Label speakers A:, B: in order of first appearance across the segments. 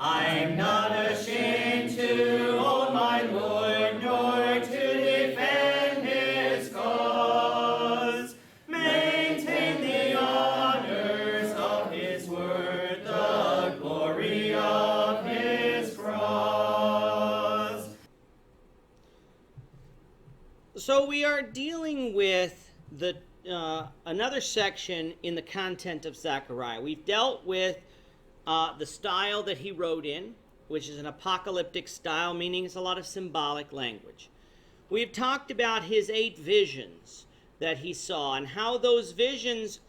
A: I'm not ashamed to own my Lord, nor to defend his cause. Maintain the honors of his word, the glory of his cross.
B: So we are dealing with another section in the content of Zechariah. We've dealt with the style that he wrote in, which is an apocalyptic style, meaning it's a lot of symbolic language. We've talked about his 8 visions that he saw and how those visions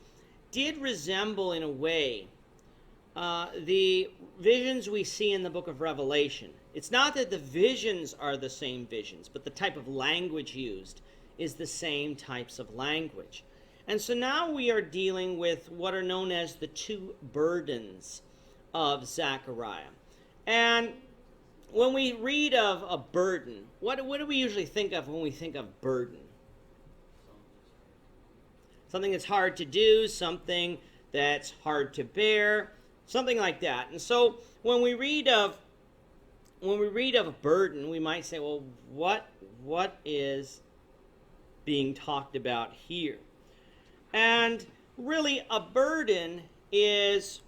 B: did resemble, in a way, the visions we see in the book of Revelation. It's not that the visions are the same visions, but the type of language used is the same types of language. And so now we are dealing with what are known as the 2 burdens of Zechariah. And when we read of a burden, what do we usually think of when we think of burden? Something that's hard to do, something that's hard to bear, something like that. And so when we read of a burden, we might say, well, what is being talked about here? And really, a burden is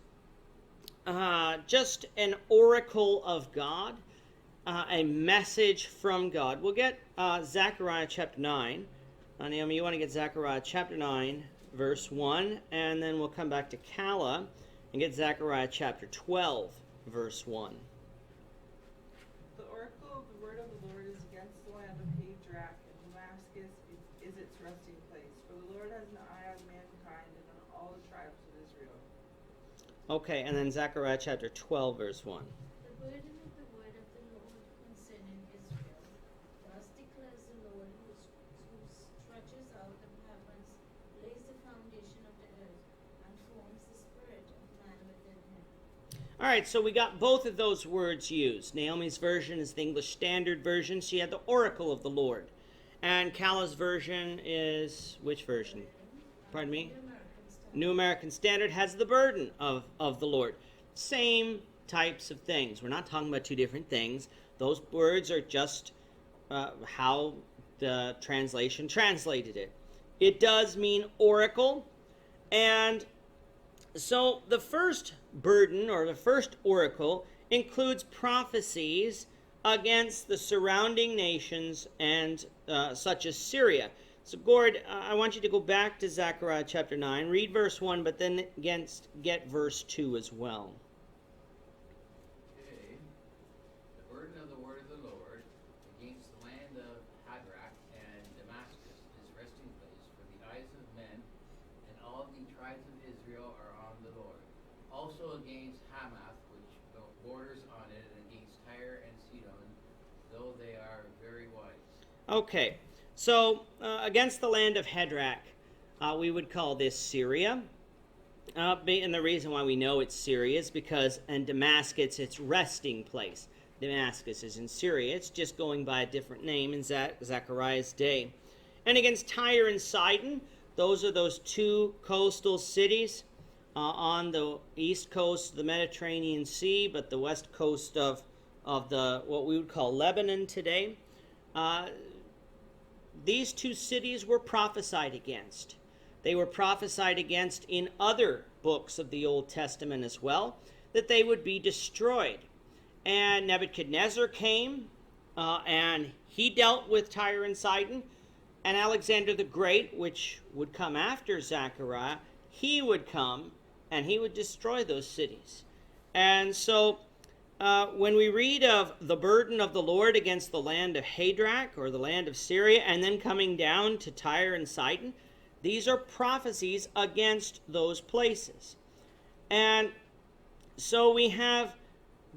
B: just an oracle of God, a message from God. We'll get Zechariah chapter 9. Naomi, you want to get Zechariah chapter 9, verse 1, and then we'll come back to Kala and get Zechariah chapter 12, verse 1.
C: The oracle of the word of the Lord is against the land of Hadrach, and Damascus is its resting place. For the Lord has an eye on mankind and on all the tribes of Israel.
B: Okay, and then Zechariah chapter 12, verse 1.
D: The burden of the word of the Lord concerning Israel. Thus declares the Lord who stretches out the heavens, lays the foundation of the earth, and forms the spirit of man within him.
B: All right, so we got both of those words used. Naomi's version is the English Standard Version. She had the oracle of the Lord. And Kala's version is which version? Pardon me? New American Standard has the burden of the Lord. Same types of things. We're not talking about 2 different things. Those words are just how the translation translated it. It does mean oracle. And so the first burden, or the first oracle, includes prophecies against the surrounding nations and such as Syria. So, Gord, I want you to go back to Zechariah chapter 9, read verse 1, but then get verse 2 as well.
E: Okay. The burden of the word of the Lord against the land of Hadrach and Damascus is resting place, for the eyes of men and all the tribes of Israel are on the Lord. Also against Hamath, which borders on it, and against Tyre and Sidon, though they are very wise.
B: Okay. So, against the land of Hadrach, we would call this Syria. And the reason why we know it's Syria is because in Damascus, it's its resting place. Damascus is in Syria. It's just going by a different name in Zechariah's day. And against Tyre and Sidon, those are those 2 coastal cities on the east coast of the Mediterranean Sea, but the west coast of the what we would call Lebanon today. These 2 cities were prophesied against. They were prophesied against in other books of the Old Testament as well, that they would be destroyed. And Nebuchadnezzar came, and he dealt with Tyre and Sidon. And Alexander the Great, which would come after Zechariah, he would come, and he would destroy those cities. And so when we read of the burden of the Lord against the land of Hadrach, or the land of Syria, and then coming down to Tyre and Sidon, these are prophecies against those places. And so we have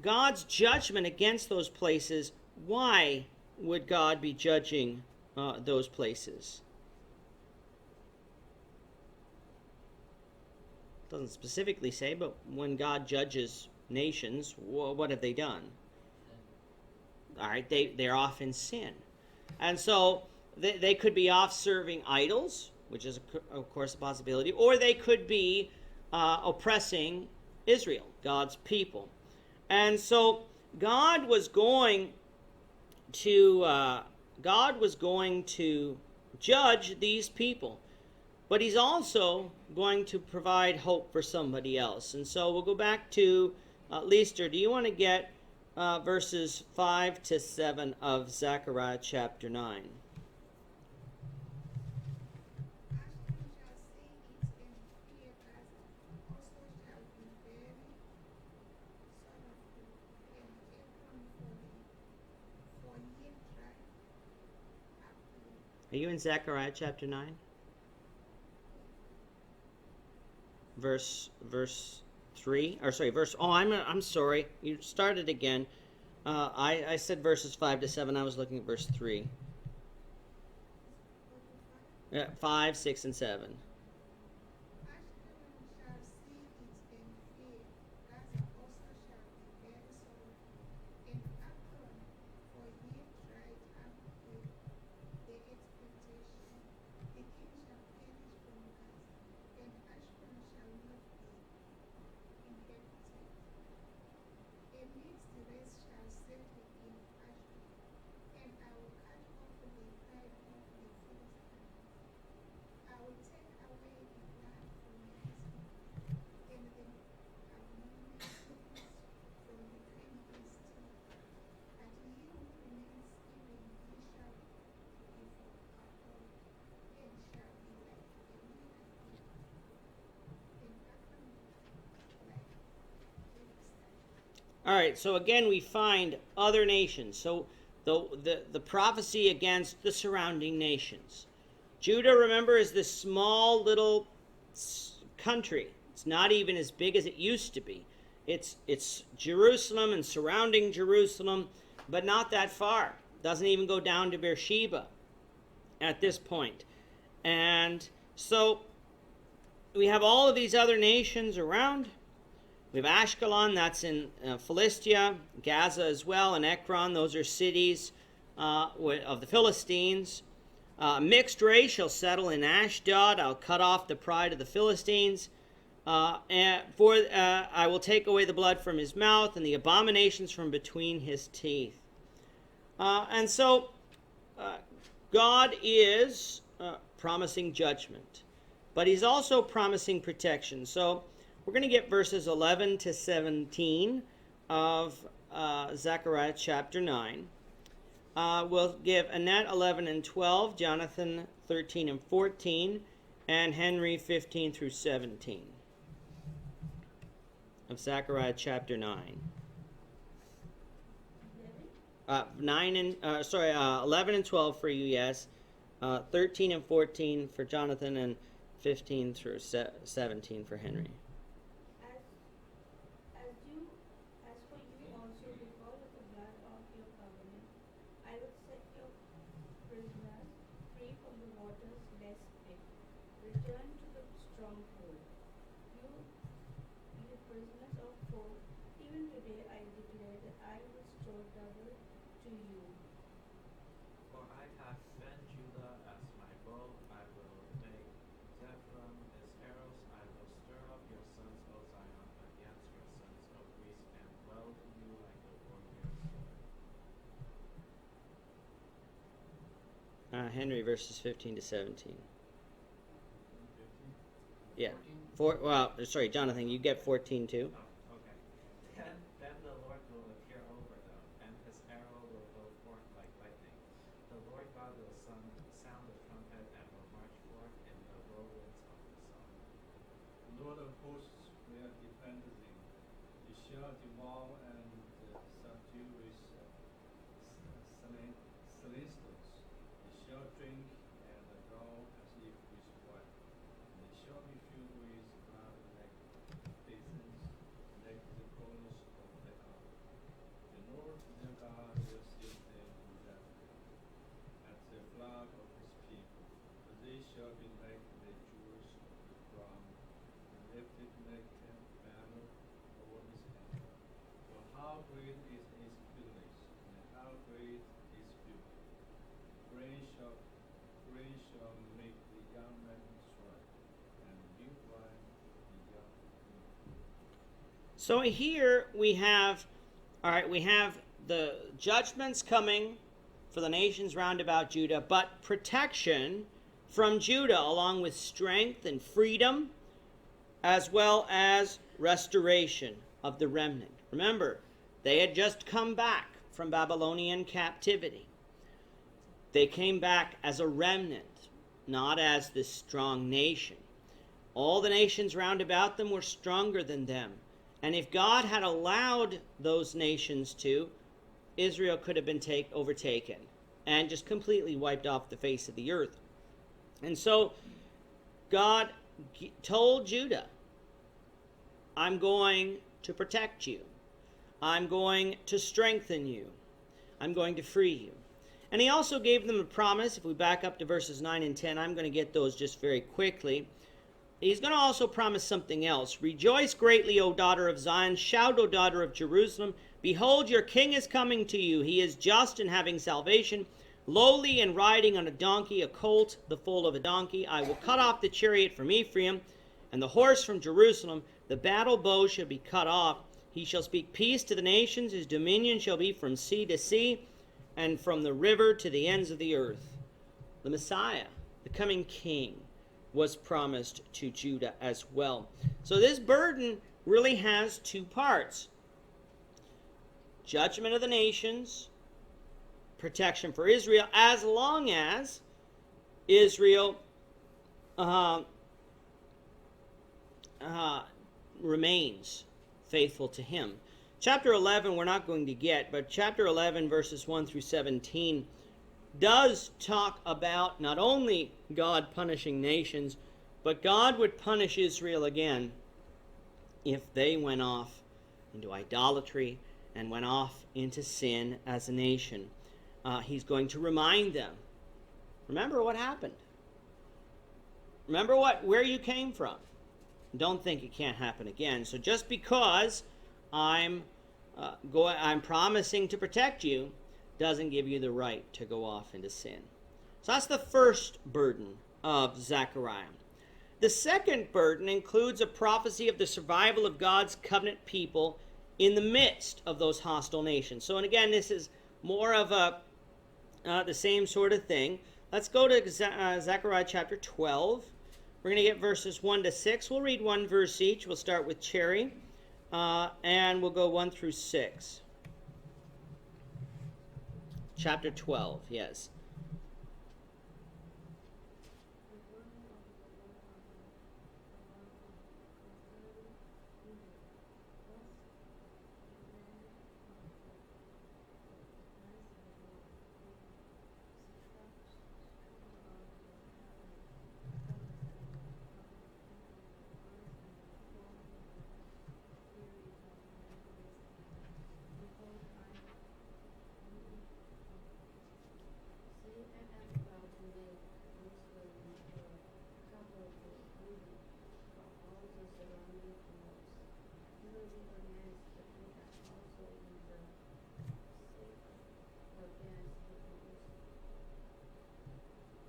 B: God's judgment against those places. Why would God be judging those places? It doesn't specifically say, but when God judges nations, what have they done? All right, they're off in sin. And so they could be off serving idols, which is, of course, a possibility, or they could be oppressing Israel, God's people. And so God was going to judge these people, but he's also going to provide hope for somebody else. And so we'll go back to Leister. Do you want to get verses 5 to 7 of Zechariah chapter 9? Are you in Zechariah chapter 9? Verse 3, or sorry, I'm sorry, you started again. I said verses 5 to 7. I was looking at verse 3. 5, 6, and 7. All right, so again we find other nations. So the prophecy against the surrounding nations. Judah, remember, is this small little country. It's not even as big as it used to be. It's Jerusalem and surrounding Jerusalem, but not that far. Doesn't even go down to Beersheba at this point. And so we have all of these other nations around. We have Ashkelon, that's in Philistia, Gaza as well, and Ekron. Those are cities of the Philistines. Mixed race shall settle in Ashdod. I'll cut off the pride of the Philistines. I will take away the blood from his mouth and the abominations from between his teeth. And so God is promising judgment, but he's also promising protection. So we're going to get verses 11 to 17 of Zechariah chapter 9. We'll give Annette 11 and 12, Jonathan 13 and 14, and Henry 15 through 17 of Zechariah chapter 9. 11 and 12 for you, yes. 13 and 14 for Jonathan, and 15 through 17 for Henry.
D: As for you also, because of the blood of your covenant, I will set your prisoners free from the water's less pit. Return to the stronghold. You prisoners of foe, even today I declare that I will restore double to you.
F: For I have bent Judah as my bow, I will make Zephyr as arrows, I will stir up your sons, O Zion, against your sons, O Greece, and weld you like a warrior's sword.
B: Henry, verses 15 to 17.
F: 15?
B: Yeah.
E: 14?
B: Jonathan, you get 14 too.
F: Oh, okay. Then the Lord will appear over them, and his arrow will go forth like lightning. The Lord God will sound the trumpet and will march forth in the whirlwinds of the sun.
G: Lord of hosts will defend thee. You shall devour and subdue with celestials. You shall drink and draw as if with wine. And they shall be filled with blood like basins, like the corners of the earth. The Lord their God will save them in judgment at the flood of his people. For they shall be like the jewels of the crown, lifted like a banner over his head. For how great is his goodness, and how great his beauty! Grace shall make the young man strong, and new wine the young woman.
B: So here we have All right, we have the judgments coming for the nations round about Judah, but protection from Judah, along with strength and freedom, as well as restoration of the remnant. Remember, they had just come back from Babylonian captivity. They came back as a remnant, not as this strong nation. All the nations round about them were stronger than them. And if God had allowed those nations to, Israel could have been overtaken and just completely wiped off the face of the earth. And so God told Judah, I'm going to protect you. I'm going to strengthen you. I'm going to free you. And he also gave them a promise. If we back up to verses 9 and 10, I'm going to get those just very quickly. He's going to also promise something else. Rejoice greatly, O daughter of Zion. Shout, O daughter of Jerusalem. Behold, your king is coming to you. He is just and having salvation, lowly and riding on a donkey, a colt, the foal of a donkey. I will cut off the chariot from Ephraim and the horse from Jerusalem. The battle bow shall be cut off. He shall speak peace to the nations. His dominion shall be from sea to sea and from the river to the ends of the earth. The Messiah, the coming king, was promised to Judah as well. So this burden really has two parts. Judgment of the nations, protection for Israel, as long as Israel remains faithful to him. Chapter 11 we're not going to get, but chapter 11 verses 1 through 17 does talk about not only God punishing nations, but God would punish Israel again if they went off into idolatry and went off into sin as a nation. He's going to remind them, remember what happened. Remember where you came from. Don't think it can't happen again. So just because I'm promising to protect you doesn't give you the right to go off into sin. So that's the first burden of Zechariah. The second burden includes a prophecy of the survival of God's covenant people in the midst of those hostile nations. So, and again, this is more of the same sort of thing. Let's go to Zechariah chapter 12. We're going to get verses 1 to 6. We'll read one verse each. We'll start with Cherry, and we'll go 1 through 6. Chapter 12, yes.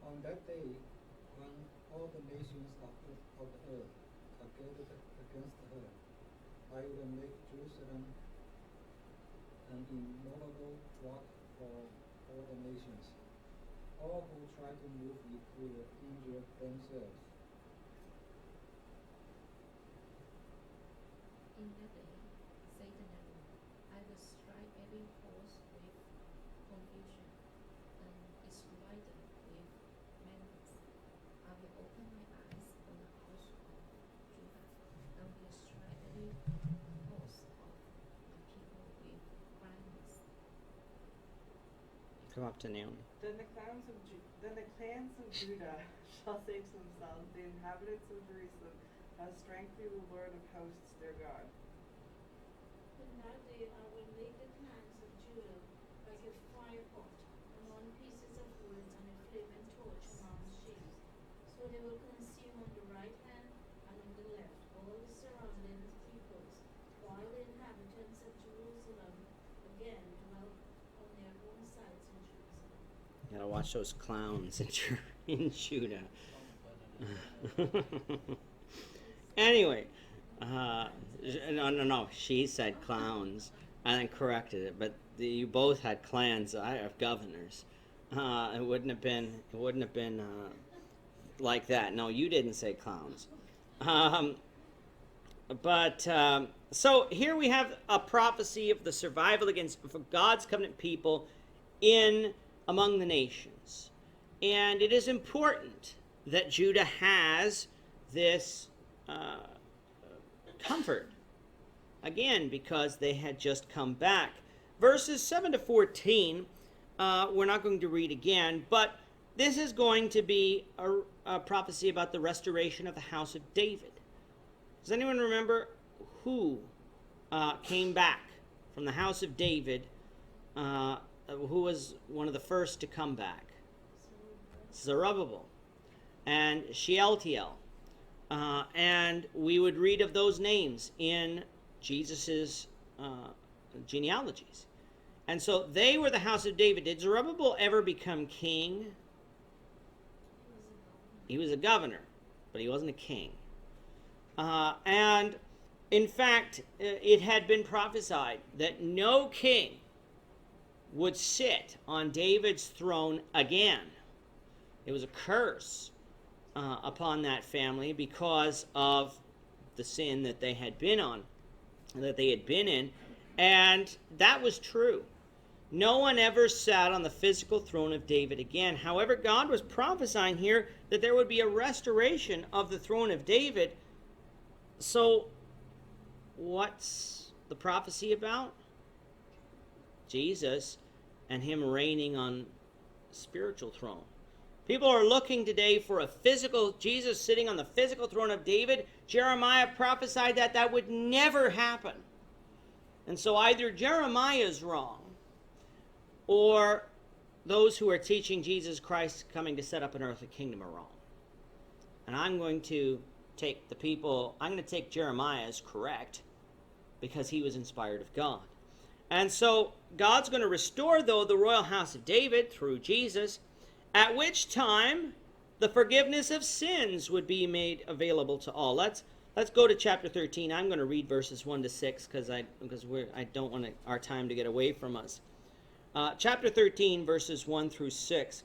H: On that day, when all the nations of the earth are gathered against her, I will make Jerusalem an immovable rock for all the nations. All who try to move it will injure themselves.
D: In that day, say the Lord, I will strike every horse with confusion, and its rider with madness. I will open my eyes on the house of Judah, and will strike every horse of the people with blindness.
B: Come up to Naomi.
C: Then the clans of Judah shall say to themselves, the inhabitants of Jerusalem have strength through the Lord of hosts, their God.
D: In that day I will make the clans of Judah like a fire pot, among pieces of wood and a flaming torch among sheaves. So they will consume on the right hand and on the left all the surrounding peoples, while the inhabitants of Jerusalem again dwell on their own sides in Jerusalem.
B: You gotta watch those clowns in Judah. Anyway, no, she said clowns. and then corrected it. But you both had clans of governors. It wouldn't have been like that. No, you didn't say clowns. So here we have a prophecy of the survival for God's covenant people among the nations. And it is important that Judah has this comfort. Again, because they had just come back. Verses 7 to 14, we're not going to read again, but this is going to be a prophecy about the restoration of the house of David. Does anyone remember who came back from the house of David? Who was one of the first to come back? Zerubbabel and Shealtiel. And we would read of those names in Jesus's genealogies. And so they were the house of David. Did Zerubbabel ever become king? He was a governor, but he wasn't a king. And in fact, it had been prophesied that no king would sit on David's throne again. It was a curse upon that family because of the sin that they had been in, and that was true. No one ever sat on the physical throne of David again. However, God was prophesying here that there would be a restoration of the throne of David. So, what's the prophecy about? Jesus and him reigning on spiritual throne. People are looking today for a physical Jesus sitting on the physical throne of David. Jeremiah prophesied that would never happen. And so either Jeremiah is wrong, or those who are teaching Jesus Christ coming to set up an earthly kingdom are wrong. And I'm going to take Jeremiah as correct, because he was inspired of God. And so God's going to restore, though, the royal house of David through Jesus, at which time the forgiveness of sins would be made available to all. Let's go to chapter 13. I'm going to read verses 1 to 6 because I don't want our time to get away from us. Chapter 13, verses 1 through 6.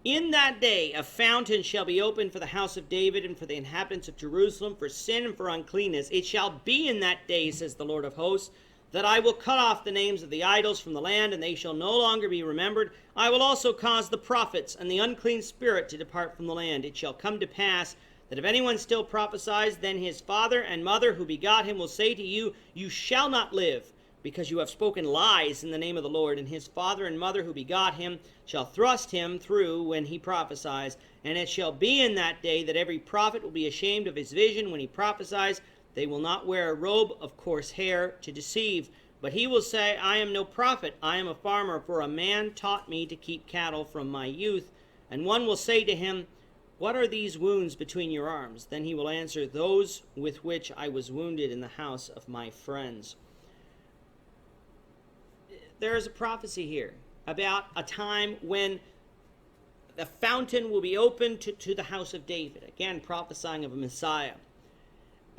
B: In that day a fountain shall be opened for the house of David and for the inhabitants of Jerusalem, for sin and for uncleanness. It shall be in that day, says the Lord of hosts, that I will cut off the names of the idols from the land, and they shall no longer be remembered. I will also cause the prophets and the unclean spirit to depart from the land. It shall come to pass that if anyone still prophesies, then his father and mother who begot him will say to you, you shall not live, because you have spoken lies in the name of the Lord. And his father and mother who begot him shall thrust him through when he prophesies. And it shall be in that day that every prophet will be ashamed of his vision when he prophesies. They will not wear a robe of coarse hair to deceive. But he will say, I am no prophet, I am a farmer, for a man taught me to keep cattle from my youth. And one will say to him, what are these wounds between your arms? Then he will answer, those with which I was wounded in the house of my friends. There is a prophecy here about a time when the fountain will be opened to the house of David. Again, prophesying of a Messiah.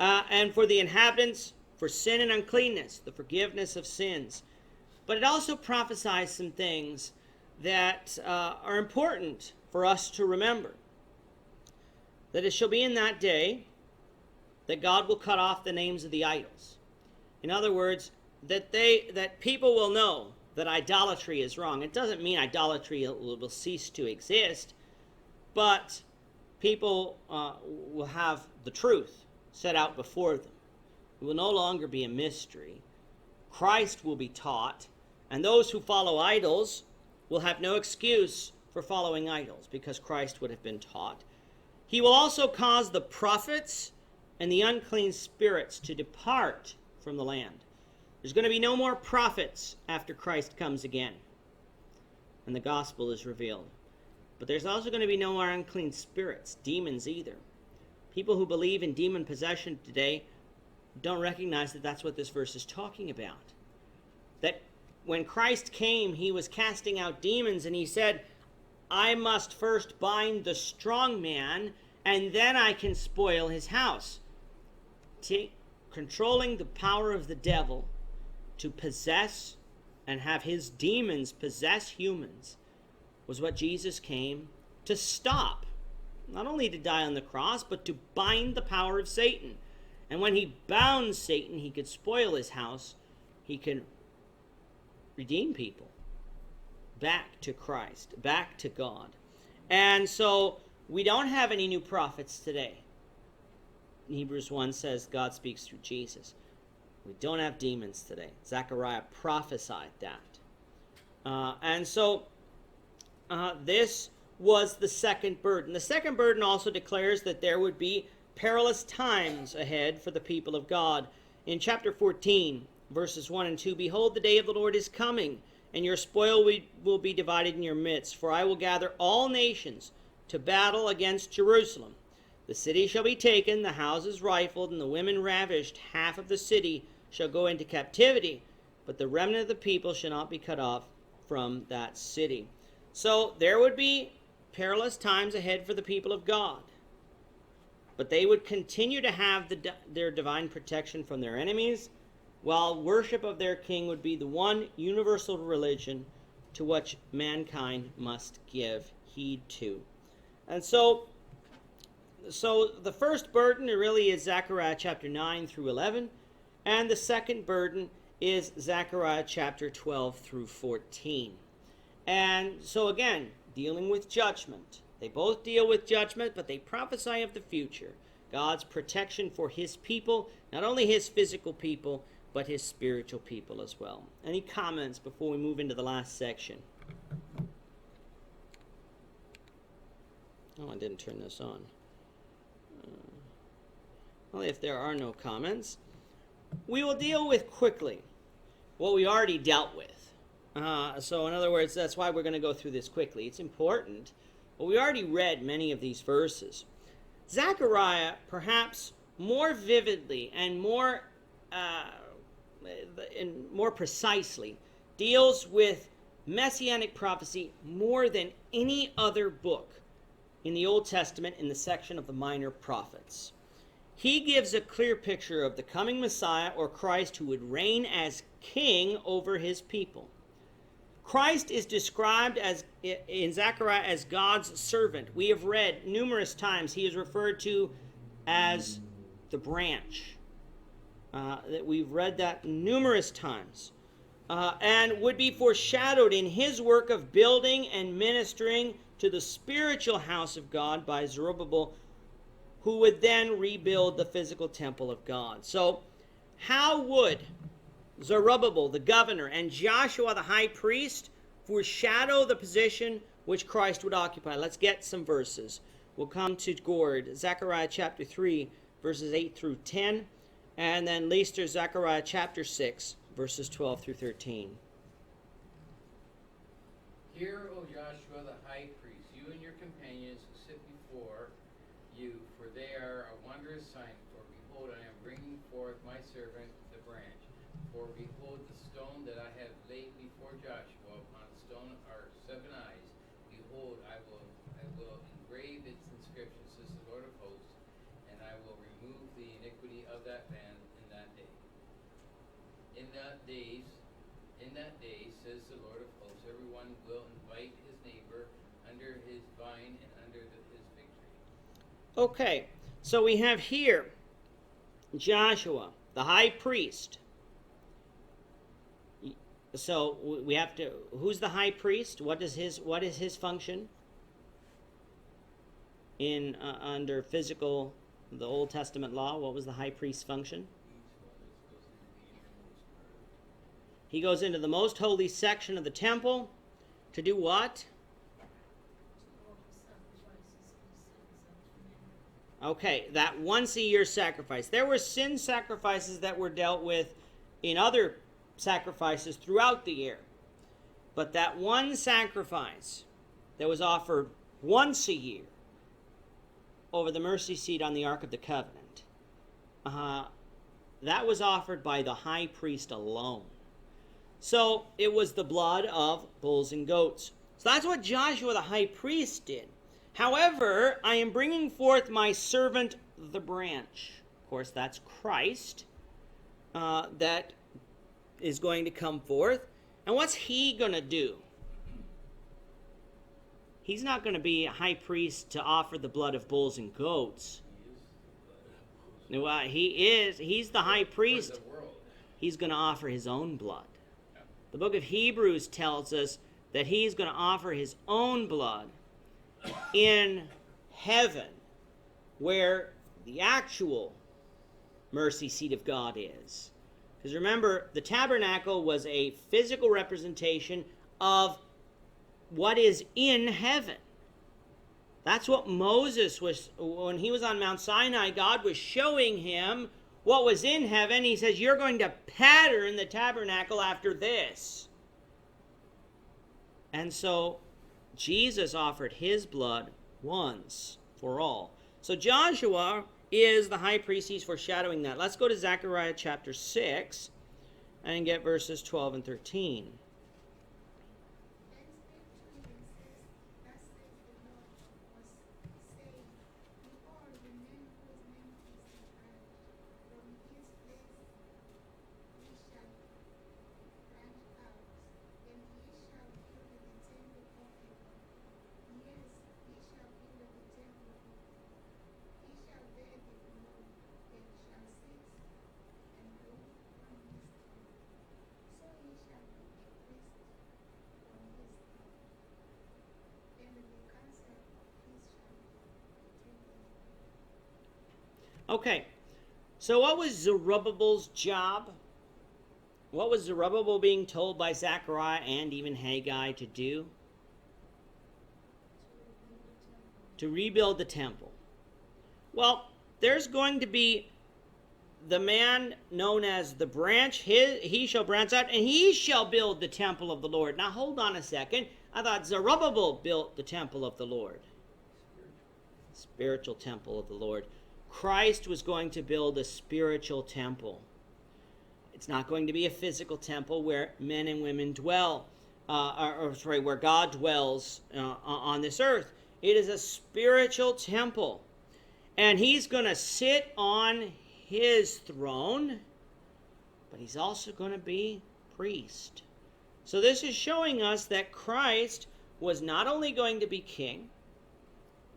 B: And for the inhabitants, for sin and uncleanness, the forgiveness of sins. But it also prophesies some things that are important for us to remember. That it shall be in that day that God will cut off the names of the idols. In other words, that people will know that idolatry is wrong. It doesn't mean idolatry will cease to exist, but people will have the truth set out before them. It will no longer be a mystery. Christ will be taught, and those who follow idols will have no excuse for following idols, because Christ would have been taught. He will also cause the prophets and the unclean spirits to depart from the land. There's going to be no more prophets after Christ comes again and the gospel is revealed. But there's also going to be no more unclean spirits, demons either. People who believe in demon possession today don't recognize that that's what this verse is talking about. That when Christ came, he was casting out demons, and he said, I must first bind the strong man, and then I can spoil his house. Controlling the power of the devil to possess and have his demons possess humans was what Jesus came to stop. Not only to die on the cross, but to bind the power of Satan. And when he bound Satan, he could spoil his house. He can redeem people back to Christ, back to God. And so we don't have any new prophets today. Hebrews 1 says God speaks through Jesus. We don't have demons today. Zechariah prophesied that. And so this was the second burden. The second burden also declares that there would be perilous times ahead for the people of God. In chapter 14, verses 1 and 2, behold, the day of the Lord is coming, and your spoil will be divided in your midst. For I will gather all nations to battle against Jerusalem. The city shall be taken, the houses rifled, and the women ravished. Half of the city shall go into captivity, but the remnant of the people shall not be cut off from that city. So there would be perilous times ahead for the people of God. But they would continue to have their divine protection from their enemies, while worship of their king would be the one universal religion to which mankind must give heed to. And so the first burden really is Zechariah chapter 9 through 11, and the second burden is Zechariah chapter 12 through 14. And so again, dealing with judgment. They both deal with judgment, but they prophesy of the future. God's protection for his people, not only his physical people, but his spiritual people as well. Any comments before we move into the last section? Oh, I didn't turn this on. Well, if there are no comments, we will deal with quickly what we already dealt with. So in other words, that's why we're going to go through this quickly. It's important, but we already read many of these verses. Zechariah, perhaps more vividly and more precisely, deals with messianic prophecy more than any other book in the Old Testament in the section of the minor prophets. He gives a clear picture of the coming Messiah or Christ who would reign as king over his people. Christ is described as in Zechariah as God's servant. We have read numerous times he is referred to as the branch. That we've read that numerous times. And would be foreshadowed in his work of building and ministering to the spiritual house of God by Zerubbabel, who would then rebuild the physical temple of God. So how would Zerubbabel, the governor, and Joshua, the high priest, foreshadow the position which Christ would occupy? Let's get some verses. We'll come to Gord, Zechariah chapter 3, verses 8 through 10, and then Leister, Zechariah chapter 6, verses 12 through 13.
E: Hear, O Joshua the high priest, you and your companions who sit before you, for they are a wondrous sign. For behold, I am bringing forth my servant, the branch. For behold, the stone that I have laid before Joshua, upon the stone are 7 eyes. Behold, I will engrave its inscription, says the Lord of hosts, and I will remove the iniquity of that man in that day. In that day, says the Lord of hosts, everyone will invite his neighbor under his vine and under his fig tree.
B: Okay, so we have here Joshua, the high priest. So we have to, who's the high priest? What is his function in under physical, the Old Testament law? What was the high priest's function? He goes into the most holy section of the temple to do what? Okay, that once a year sacrifice. There were sin sacrifices that were dealt with in other sacrifices throughout the year. But that one sacrifice that was offered once a year over the mercy seat on the Ark of the Covenant, that was offered by the high priest alone. So it was the blood of bulls and goats. So that's what Joshua the high priest did. However, I am bringing forth my servant the branch. Of course, that's Christ. That is going to come forth. And what's he going to do? He's not going to be a high priest to offer the blood of bulls and goats. He's the high priest. He's going to offer his own blood. The book of Hebrews tells us that he's going to offer his own blood in heaven, where the actual mercy seat of God is. Because remember, the tabernacle was a physical representation of what is in heaven. That's what Moses was, when he was on Mount Sinai, God was showing him what was in heaven. He says, you're going to pattern the tabernacle after this. And so Jesus offered his blood once for all. So Joshua is the high priest. He's foreshadowing that. Let's go to Zechariah chapter 6 and get verses 12 and 13. Okay, so what was Zerubbabel's job? What was Zerubbabel being told by Zechariah and even Haggai to do? To rebuild the temple. Well, there's going to be the man known as the branch. He shall branch out, and he shall build the temple of the Lord. Now, hold on a second. I thought Zerubbabel built the temple of the Lord. Spiritual temple of the Lord. Christ was going to build a spiritual temple. It's not going to be a physical temple where men and women dwell, where God dwells on this earth. It is a spiritual temple. And he's going to sit on his throne, but he's also going to be priest. So this is showing us that Christ was not only going to be king,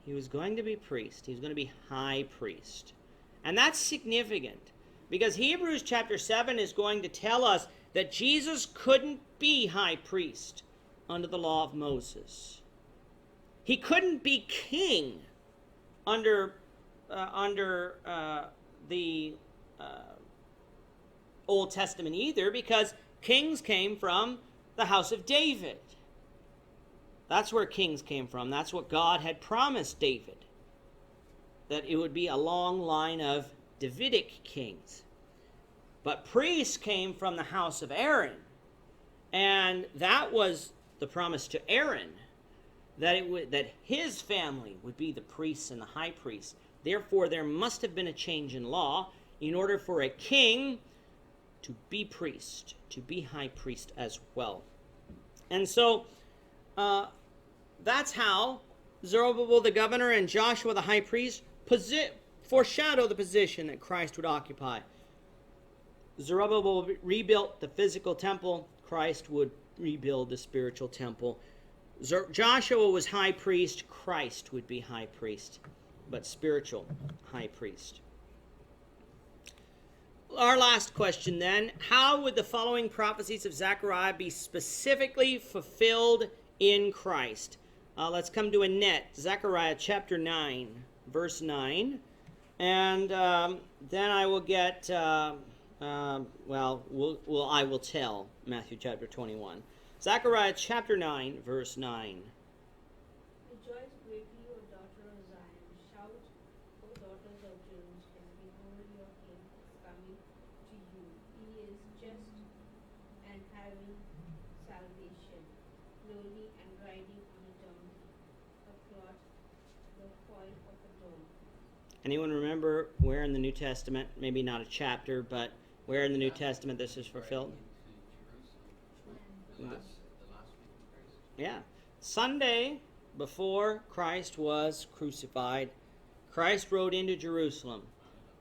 B: he was going to be priest. He was going to be high priest. And that's significant because Hebrews chapter 7 is going to tell us that Jesus couldn't be high priest under the law of Moses. He couldn't be king under the Old Testament either, because kings came from the house of David. That's where kings came from. That's what God had promised David, that it would be a long line of Davidic kings. But priests came from the house of Aaron, and that was the promise to Aaron, that his family would be the priests and the high priests. Therefore, there must have been a change in law in order for a king to be priest, to be high priest as well. And so, that's how Zerubbabel the governor and Joshua the high priest foreshadow the position that Christ would occupy. Zerubbabel rebuilt the physical temple. Christ would rebuild the spiritual temple. Joshua was high priest. Christ would be high priest, but spiritual high priest. Our last question then, how would the following prophecies of Zechariah be specifically fulfilled in Christ? Let's come to a net. Zechariah chapter 9, verse 9. And then I will get, I will tell Matthew chapter 21. Zechariah chapter 9, verse 9.
D: Rejoice greatly, O daughter of Zion. Shout, O daughters of Jerusalem. Behold, your king is coming to you. He is just and having salvation, lowly and riding on a donkey, a cloth, the foal of a donkey.
B: Anyone remember where in the New Testament, maybe not a chapter, but where in the New Testament this is fulfilled?
E: The last week of Christ.
B: Yeah. Sunday before Christ was crucified, Christ rode into Jerusalem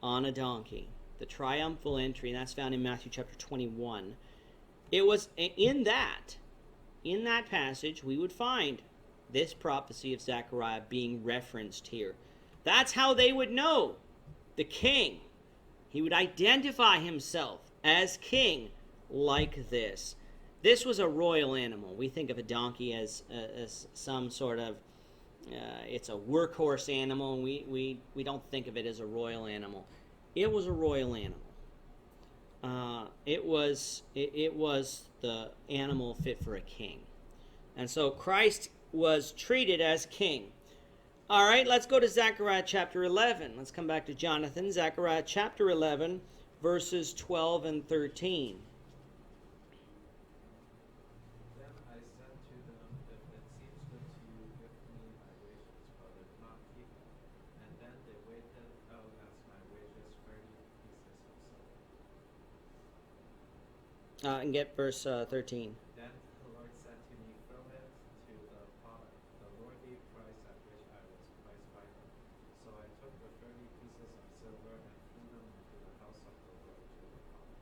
B: on a donkey. The triumphal entry, and that's found in Matthew chapter 21. It was in that passage we would find this prophecy of Zechariah being referenced here. That's how they would know the king. He would identify himself as king like this. This was a royal animal. We think of a donkey as some sort of, it's a workhorse animal. We don't think of it as a royal animal. It was a royal animal. It was the animal fit for a king. And so Christ was treated as king. All right, let's go to Zechariah chapter 11. Let's come back to Jonathan. Zechariah chapter 11, verses 12 and 13.
F: Then I said to them, if it seems good to you, give me my wages, but if not, keep it. And then they weighed out as my wages 30 pieces of silver.
B: And get verse 13.
F: Then the Lord said to me, throw it to the potter, the lordly price at which I was priced by him. So I took the 30 pieces of silver and threw them into the house of the Lord to the potter.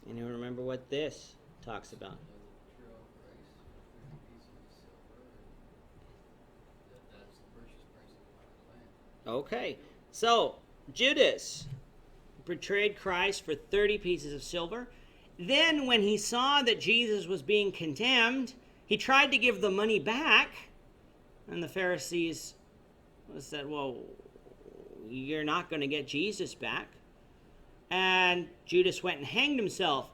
B: And you remember what this talks about.
E: The material price, 30 pieces of silver, that's the purchase price of the land.
B: Okay, so Judas betrayed Christ for 30 pieces of silver. Then when he saw that Jesus was being condemned, he tried to give the money back. And the Pharisees said, well, you're not going to get Jesus back. And Judas went and hanged himself.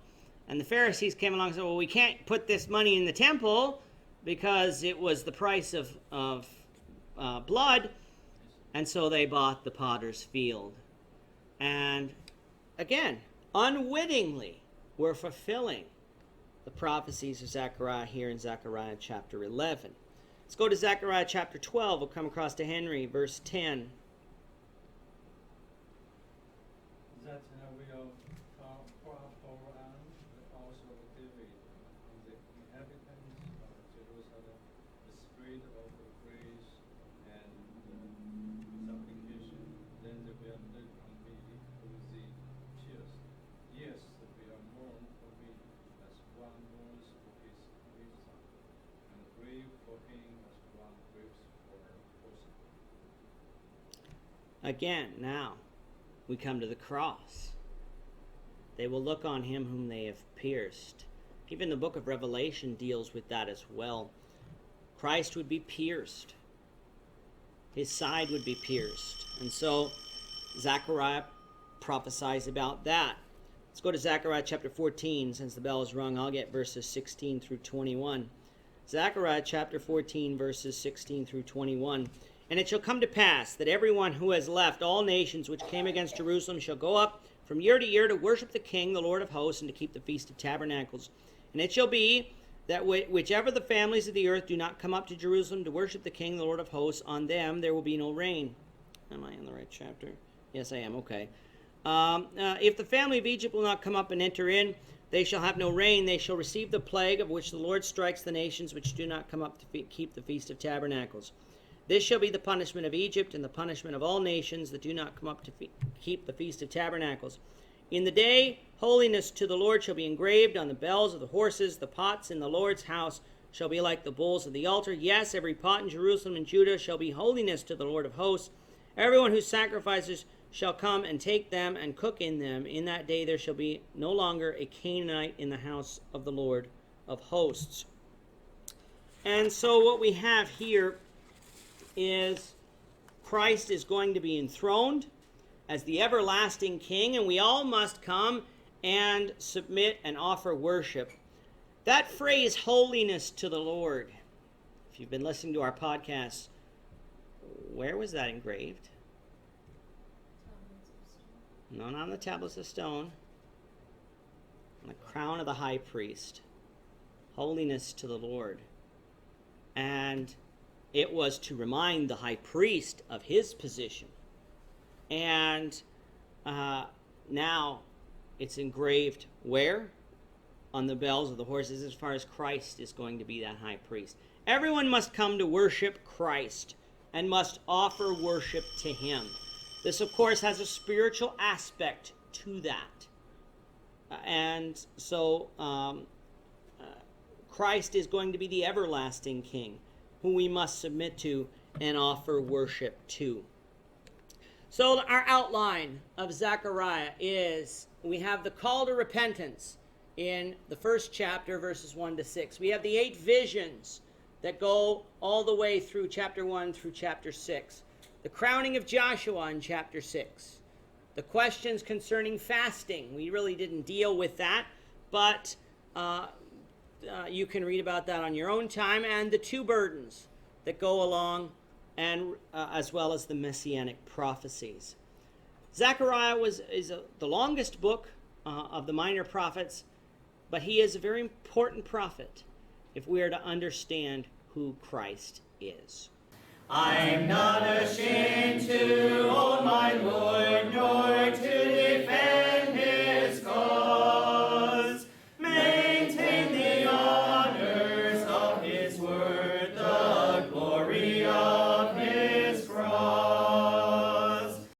B: And the Pharisees came along and said, well, we can't put this money in the temple because it was the price of blood. And so they bought the potter's field. And again, unwittingly, we're fulfilling the prophecies of Zechariah here in Zechariah chapter 11. Let's go to Zechariah chapter 12. We'll come across to Henry, verse 10.
G: That will pour on the house of David, on the inhabitants of Jerusalem, the spirit of grace and supplication. Then they will look on me with the tears. Yes, they will mourn for me as one mourns for his son, and grieve for him as one grieves for a person.
B: Again, now, we come to the cross. They will look on him whom they have pierced. Even the book of Revelation deals with that as well. Christ would be pierced. His side would be pierced. And so Zechariah prophesies about that. Let's go to Zechariah chapter 14. Since the bell is rung, I'll get verses 16 through 21. Zechariah chapter 14, verses 16 through 21. And it shall come to pass that everyone who has left all nations which came against Jerusalem shall go up from year to year to worship the King, the Lord of hosts, and to keep the Feast of Tabernacles. And it shall be that whichever the families of the earth do not come up to Jerusalem to worship the King, the Lord of hosts, on them there will be no rain. Am I in the right chapter? Yes, I am. Okay. If the family of Egypt will not come up and enter in, they shall have no rain. They shall receive the plague of which the Lord strikes the nations which do not come up to keep the Feast of Tabernacles. This shall be the punishment of Egypt and the punishment of all nations that do not come up to keep the Feast of Tabernacles. In the day, holiness to the Lord shall be engraved on the bells of the horses. The pots in the Lord's house shall be like the bowls of the altar. Yes, every pot in Jerusalem and Judah shall be holiness to the Lord of hosts. Everyone who sacrifices shall come and take them and cook in them. In that day there shall be no longer a Canaanite in the house of the Lord of hosts. And so what we have here is Christ is going to be enthroned as the everlasting King, and we all must come and submit and offer worship. That phrase, holiness to the Lord, if you've been listening to our podcast, where was that engraved? Not on the tablets of stone. On the crown of the high priest. Holiness to the Lord. And it was to remind the high priest of his position. And now it's engraved where? On the bells of the horses, as far as Christ is going to be that high priest. Everyone must come to worship Christ and must offer worship to him. This, of course, has a spiritual aspect to that. And so Christ is going to be the everlasting King, who we must submit to and offer worship to. So our outline of Zechariah is, we have the call to repentance in the first chapter, verses 1 to 6. We have the 8 visions that go all the way through chapter 1 through chapter 6. The crowning of Joshua in chapter 6. The questions concerning fasting. We really didn't deal with that, but you can read about that on your own time. And the 2 burdens that go along, and as well as the messianic prophecies. Zechariah is the longest book of the minor prophets, but he is a very important prophet if we are to understand who Christ is.
A: I'm not ashamed to own my Lord, nor to defend his cause. Maintain the honors of his word, the glory of his cross.